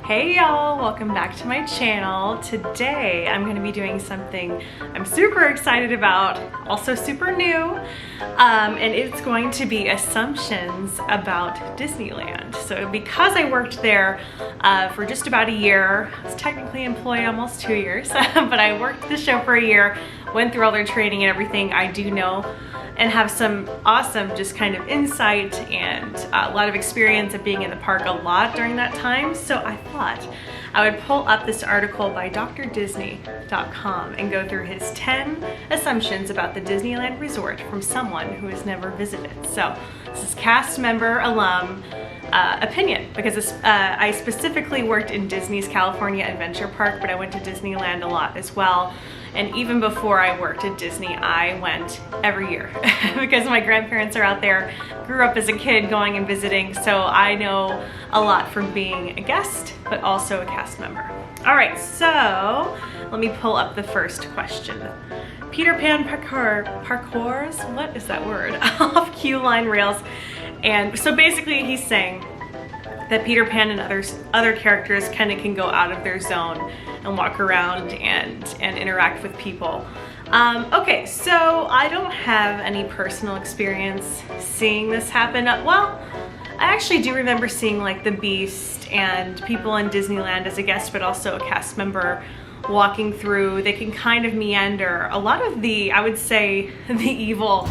Hey y'all, welcome back to my channel. Today I'm going to be doing something I'm super excited about, also super new, and it's going to be assumptions about Disneyland. So because I worked there for just about a year, I was technically employed almost 2 years, but I worked the show for a year, went through all their training and everything. I do know and have some awesome just kind of insight and a lot of experience of being in the park a lot during that time. So I thought I would pull up this article by drdisney.com and go through his 10 assumptions about the Disneyland Resort from someone who has never visited. So this is cast member alum opinion, because I specifically worked in Disney's California Adventure Park, but I went to Disneyland a lot as well. And even before I worked at Disney, I went every year because my grandparents are out there, grew up as a kid going and visiting, so I know a lot from being a guest, but also a cast member. All right, so let me pull up the first question. Peter Pan parkours, what is that word? Off queue line rails. And so basically he's saying that Peter Pan and other characters kind of can go out of their zone and walk around and interact with people. Okay, so I don't have any personal experience seeing this happen. Well, I actually do remember seeing like the Beast and people in Disneyland as a guest, but also a cast member walking through. They can kind of meander. A lot of the, I would say, the evil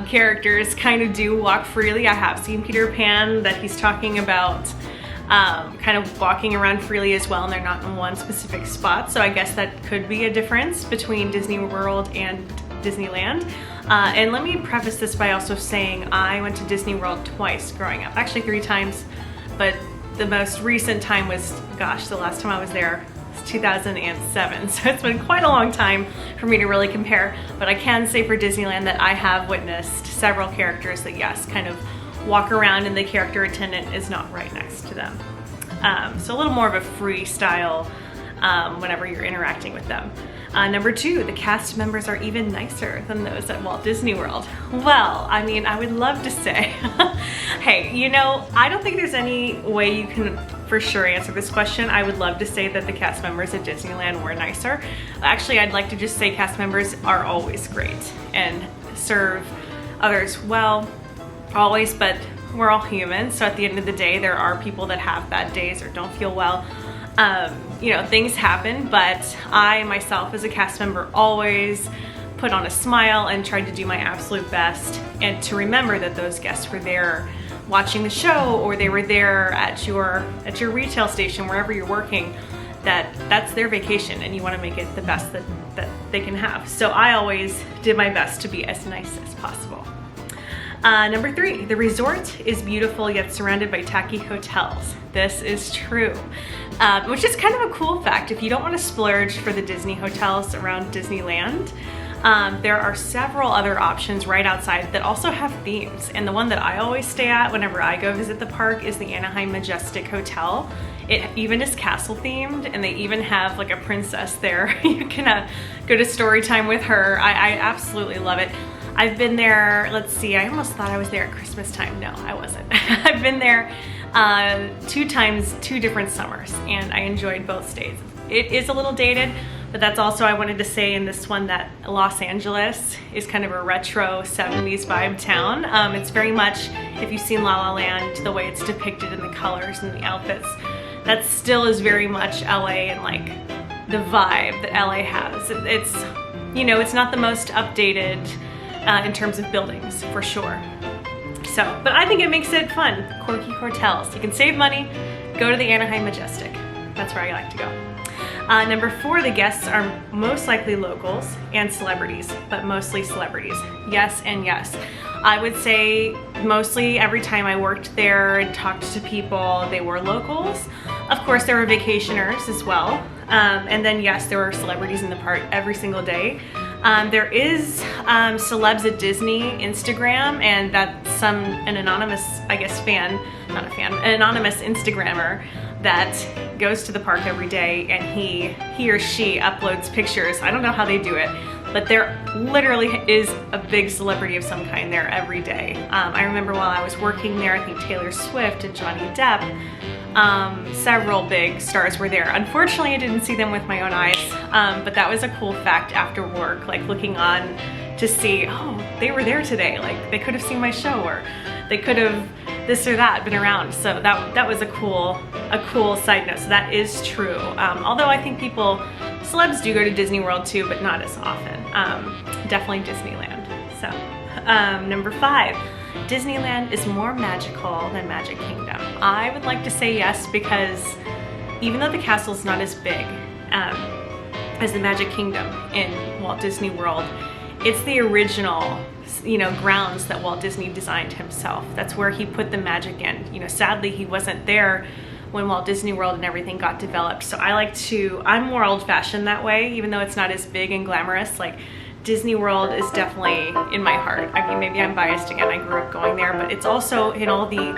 characters kind of do walk freely. I have seen Peter Pan that he's talking about kind of walking around freely as well, and they're not in one specific spot. So I guess that could be a difference between Disney World and Disneyland. And let me preface this by also saying I went to Disney World twice growing up, actually 3 times, but the most recent time was, gosh, the last time I was there 2007, so it's been quite a long time for me to really compare, but I can say for Disneyland that I have witnessed several characters that, yes, kind of walk around and the character attendant is not right next to them. So a little more of a freestyle whenever you're interacting with them. Number 2, the cast members are even nicer than those at Walt Disney World. Well, I mean, I would love to say, hey, you know, I don't think there's any way you can for sure answer this question. I would love to say that the cast members at Disneyland were nicer. Actually, I'd like to just say cast members are always great and serve others well, always, but we're all human. So at the end of the day, there are people that have bad days or don't feel well. You know, things happen, but I myself as a cast member always put on a smile and tried to do my absolute best and to remember that those guests were there watching the show, or they were there at your retail station, wherever you're working, that's their vacation and you want to make it the best that they can have. So I always did my best to be as nice as possible. Number 3, the resort is beautiful yet surrounded by tacky hotels. This is true, which is kind of a cool fact. If you don't want to splurge for the Disney hotels around Disneyland, there are several other options right outside that also have themes. And the one that I always stay at whenever I go visit the park is the Anaheim Majestic Hotel. It even is castle themed, and they even have like a princess there. You can go to story time with her. I absolutely love it. I've been there, let's see, I almost thought I was there at Christmas time. No, I wasn't. I've been there 2 times, 2 different summers, and I enjoyed both stays. It is a little dated, but that's also, I wanted to say in this one that Los Angeles is kind of a retro 70s vibe town. It's very much, if you've seen La La Land, the way it's depicted in the colors and the outfits, that still is very much LA and like the vibe that LA has. It's, you know, it's not the most updated in terms of buildings, for sure. So, but I think it makes it fun. Quirky hotels. You can save money, go to the Anaheim Majestic. That's where I like to go. Number 4, the guests are most likely locals and celebrities, but mostly celebrities. Yes and yes. I would say mostly every time I worked there and talked to people, they were locals. Of course, there were vacationers as well. And then yes, there were celebrities in the park every single day. There is celebs at Disney Instagram, and that's an anonymous, I guess, an anonymous Instagrammer that goes to the park every day, and he or she uploads pictures. I don't know how they do it, but there literally is a big celebrity of some kind there every day. I remember while I was working there, I think Taylor Swift and Johnny Depp, several big stars were there. Unfortunately, I didn't see them with my own eyes, but that was a cool fact after work, like looking on to see, oh, they were there today. Like they could have seen my show, or they could have this or that been around. So that was a cool side note. So that is true. Although I think celebs do go to Disney World too, but not as often. Definitely Disneyland. So number 5, Disneyland is more magical than Magic Kingdom. I would like to say yes, because even though the castle's not as big as the Magic Kingdom in Walt Disney World, it's the original, grounds that Walt Disney designed himself. That's where he put the magic in. Sadly, he wasn't there when Walt Disney World and everything got developed. So I'm more old-fashioned that way, even though it's not as big and glamorous. Like Disney World is definitely in my heart. I mean, maybe I'm biased again, I grew up going there, but it's also in all the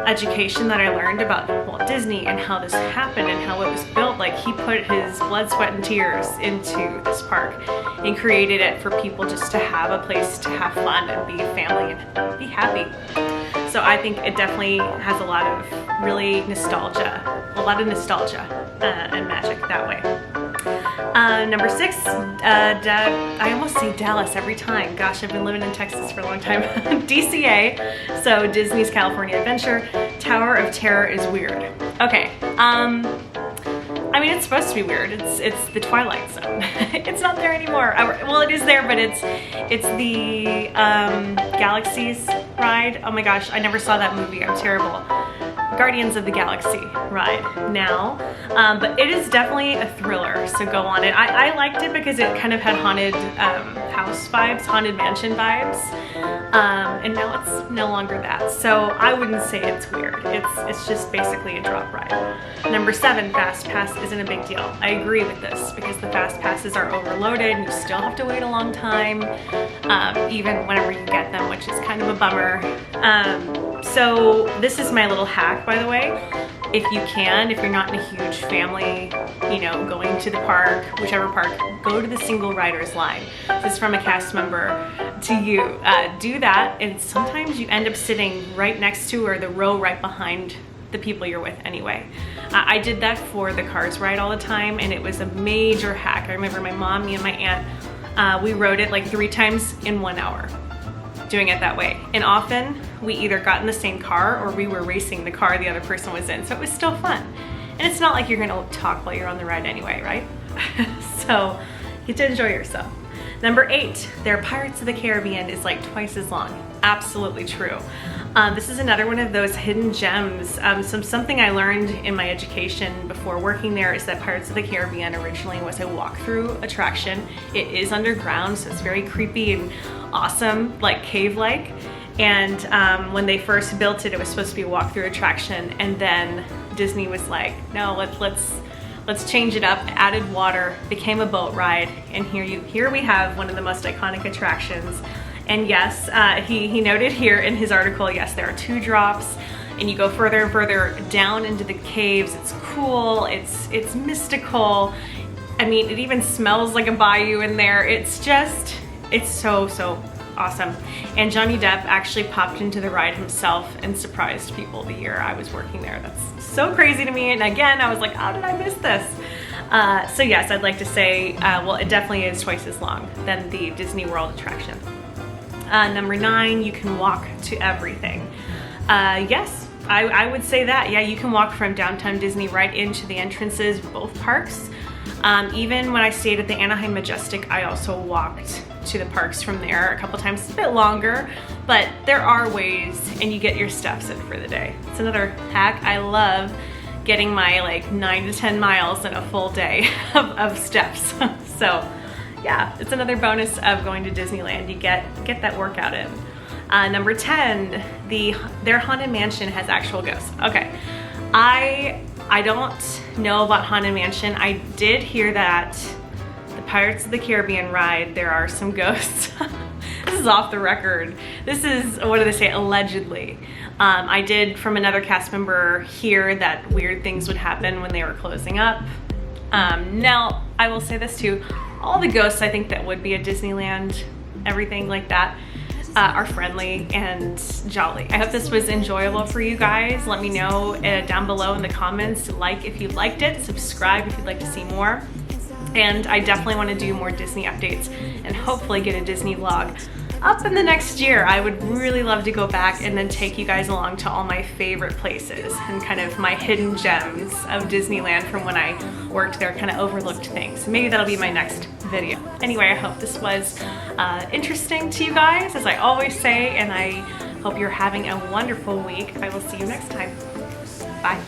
education that I learned about Walt Disney and how this happened and how it was built. Like he put his blood, sweat, and tears into this park and created it for people just to have a place to have fun and be a family and be happy. So I think it definitely has a lot of really nostalgia, and magic that way. Number 6, I almost say Dallas every time. Gosh, I've been living in Texas for a long time. DCA, so Disney's California Adventure. Tower of Terror is weird. Okay, I mean, it's supposed to be weird. It's the Twilight Zone. It's not there anymore. Well, it is there, but it's the Galaxies ride. Oh my gosh, I never saw that movie. I'm terrible. Guardians of the Galaxy ride now, but it is definitely a thriller, so go on it. I liked it because it kind of had haunted house vibes, haunted mansion vibes, and now it's no longer that, so I wouldn't say it's weird. It's just basically a drop ride. Number 7, Fast Pass isn't a big deal. I agree with this because the Fast Passes are overloaded and you still have to wait a long time, even whenever you get them, which is kind of a bummer. So this is my little hack, by the way. If you're not in a huge family, going to the park, whichever park, go to the single riders line. This is from a cast member to you. Do that, and sometimes you end up sitting right next to or the row right behind the people you're with anyway. I did that for the Cars ride all the time, and it was a major hack. I remember my mom, me, and my aunt, we rode it like 3 times in 1 hour. Doing it that way. And often we either got in the same car or we were racing the car the other person was in. So it was still fun. And it's not like you're gonna talk while you're on the ride anyway, right? So you get to enjoy yourself. Number 8, their Pirates of the Caribbean is like twice as long. Absolutely true. This is another one of those hidden gems. Something I learned in my education before working there is that Pirates of the Caribbean originally was a walkthrough attraction. It is underground, so it's very creepy and awesome, like cave-like. And when they first built it, it was supposed to be a walkthrough attraction, and then Disney was like, no, let's change it up, added water, became a boat ride, and here we have one of the most iconic attractions. And yes, he noted here in his article, yes, there are 2 drops, and you go further and further down into the caves. It's cool, it's mystical. I mean, it even smells like a bayou in there. It's so awesome. And Johnny Depp actually popped into the ride himself and surprised people the year I was working there. That's so crazy to me. And again, I was like, how did I miss this? So yes, I'd like to say, well, it definitely is twice as long than the Disney World attraction. Number 9, you can walk to everything. Yes, I would say that. Yeah, you can walk from downtown Disney right into the entrances of both parks. Even when I stayed at the Anaheim Majestic, I also walked to the parks from there a couple times. It's a bit longer, but there are ways, and you get your steps in for the day. It's another hack. I love getting my like 9 to 10 miles in a full day of steps. So yeah, it's another bonus of going to Disneyland. You get that workout in. Number 10, their Haunted Mansion has actual ghosts. Okay, I don't know about Haunted Mansion. I did hear that the Pirates of the Caribbean ride, there are some ghosts. This is off the record. This is, what do they say, allegedly. I did, from another cast member, hear that weird things would happen when they were closing up. Now, I will say this too, all the ghosts I think that would be at Disneyland, everything like that, are friendly and jolly. I hope this was enjoyable for you guys. Let me know down below in the comments, like if you liked it, subscribe if you'd like to see more. And I definitely want to do more Disney updates and hopefully get a Disney vlog up in the next year. I would really love to go back and then take you guys along to all my favorite places and kind of my hidden gems of Disneyland from when I worked there, kind of overlooked things. Maybe that'll be my next video. Anyway, I hope this was interesting to you guys, as I always say, and I hope you're having a wonderful week. I will see you next time. Bye.